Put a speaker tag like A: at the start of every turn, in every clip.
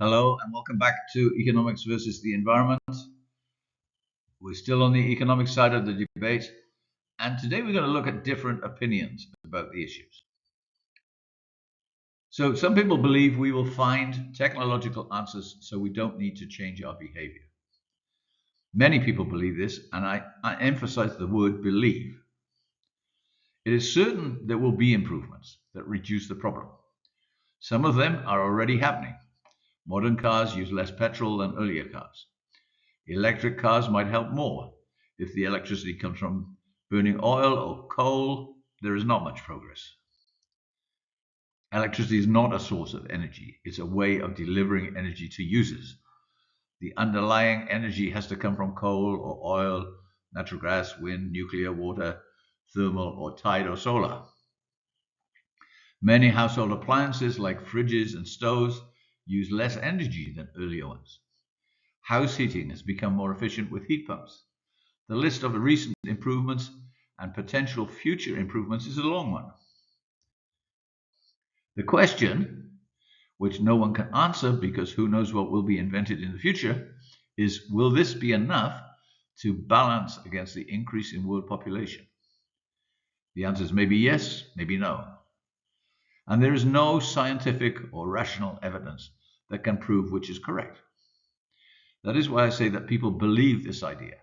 A: Hello and welcome back to Economics versus the Environment. We're still on the economic side of the debate, and today we're going to look at different opinions about the issues. So some people believe we will find technological answers so we don't need to change our behavior. Many people believe this, and I emphasize the word believe. It is certain there will be improvements that reduce the problem. Some of them are already happening. Modern cars use less petrol than earlier cars. Electric cars might help more. If the electricity comes from burning oil or coal, there is not much progress. Electricity is not a source of energy. It's a way of delivering energy to users. The underlying energy has to come from coal or oil, natural gas, wind, nuclear, water, thermal, or tide or solar. Many household appliances like fridges and stoves use less energy than earlier ones. House heating has become more efficient with heat pumps. The list of recent improvements and potential future improvements is a long one. The question, which no one can answer because who knows what will be invented in the future, is will this be enough to balance against the increase in world population? The answer is maybe yes, maybe no. And there is no scientific or rational evidence that can prove which is correct. That is why I say that people believe this idea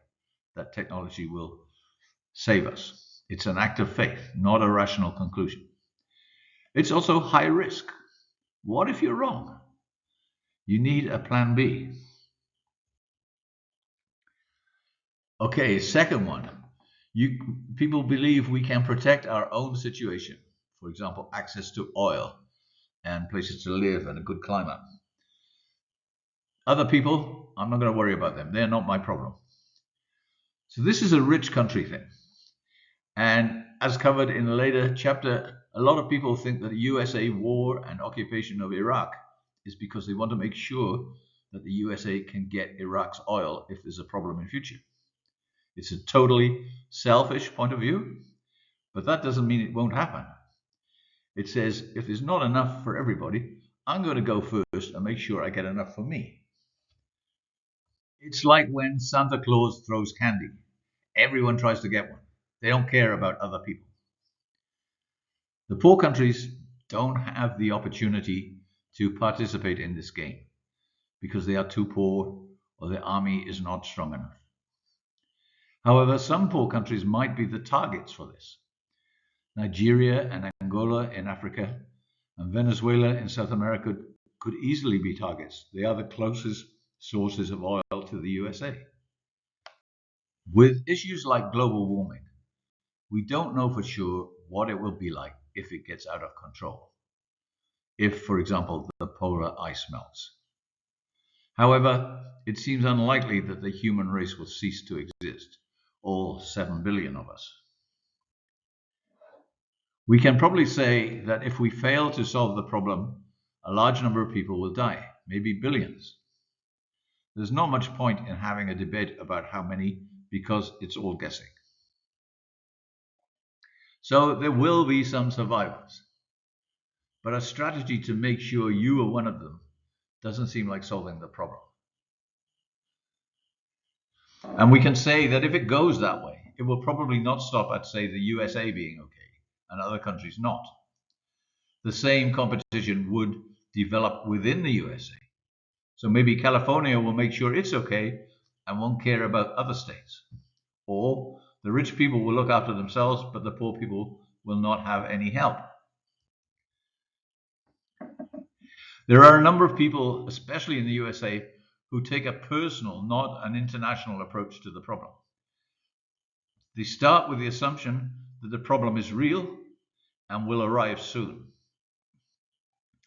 A: that technology will save us. It's an act of faith, not a rational conclusion. It's also high risk. What if you're wrong? You need a plan B. Okay, second one. People believe we can protect our own situation. For example, access to oil and places to live and a good climate. Other people, I'm not going to worry about them. They're not my problem. So this is a rich country thing. And as covered in a later chapter, a lot of people think that the USA war and occupation of Iraq is because they want to make sure that the USA can get Iraq's oil if there's a problem in future. It's a totally selfish point of view, but that doesn't mean it won't happen. It says, if there's not enough for everybody, I'm going to go first and make sure I get enough for me. It's like when Santa Claus throws candy. Everyone tries to get one. They don't care about other people. The poor countries don't have the opportunity to participate in this game because they are too poor or their army is not strong enough. However, some poor countries might be the targets for this. Nigeria and Angola in Africa and Venezuela in South America could easily be targets. They are the closest sources of oil to the USA. With issues like global warming, we don't know for sure what it will be like if it gets out of control. If, for example, the polar ice melts. However, it seems unlikely that the human race will cease to exist, all 7 billion of us. We can probably say that if we fail to solve the problem, a large number of people will die, maybe billions. There's not much point in having a debate about how many because it's all guessing. So there will be some survivors, but a strategy to make sure you are one of them doesn't seem like solving the problem. And we can say that if it goes that way, it will probably not stop at, say, the USA being okay and other countries not. The same competition would develop within the USA. So maybe California will make sure it's okay and won't care about other states. Or the rich people will look after themselves, but the poor people will not have any help. There are a number of people, especially in the USA, who take a personal, not an international approach to the problem. They start with the assumption that the problem is real and will arrive soon.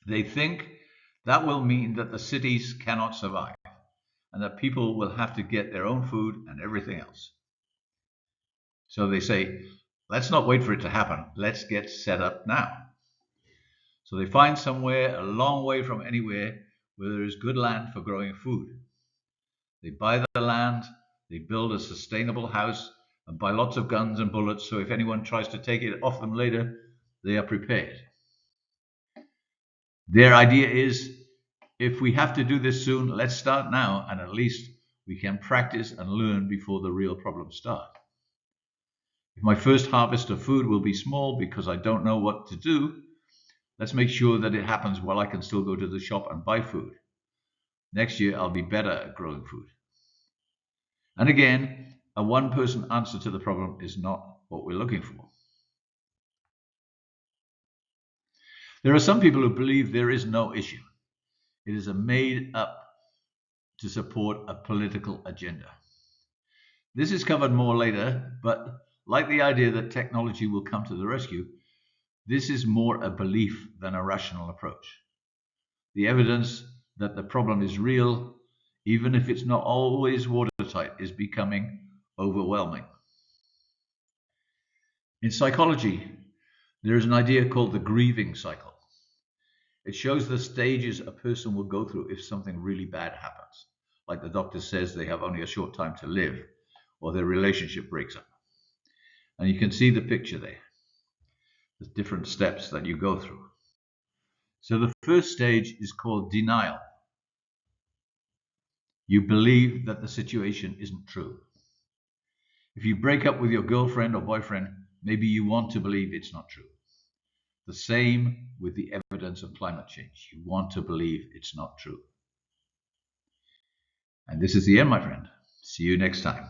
A: They think that will mean that the cities cannot survive and that people will have to get their own food and everything else. So they say, let's not wait for it to happen. Let's get set up now. So they find somewhere a long way from anywhere where there is good land for growing food. They buy the land, they build a sustainable house, and buy lots of guns and bullets, so if anyone tries to take it off them later, they are prepared. Their idea is, if we have to do this soon, let's start now, and at least we can practice and learn before the real problems start. If my first harvest of food will be small because I don't know what to do, let's make sure that it happens while I can still go to the shop and buy food. Next year, I'll be better at growing food. And again, a one-person answer to the problem is not what we're looking for. There are some people who believe there is no issue. It is made up to support a political agenda. This is covered more later, but like the idea that technology will come to the rescue, this is more a belief than a rational approach. The evidence that the problem is real, even if it's not always watertight, is becoming overwhelming. In psychology, there is an idea called the grieving cycle. It shows the stages a person will go through if something really bad happens, like the doctor says they have only a short time to live, or their relationship breaks up. And you can see the picture there, the different steps that you go through. So the first stage is called denial. You believe that the situation isn't true. If you break up with your girlfriend or boyfriend, maybe you want to believe it's not true. The same with the evidence of climate change. You want to believe it's not true. And this is the end, my friend. See you next time.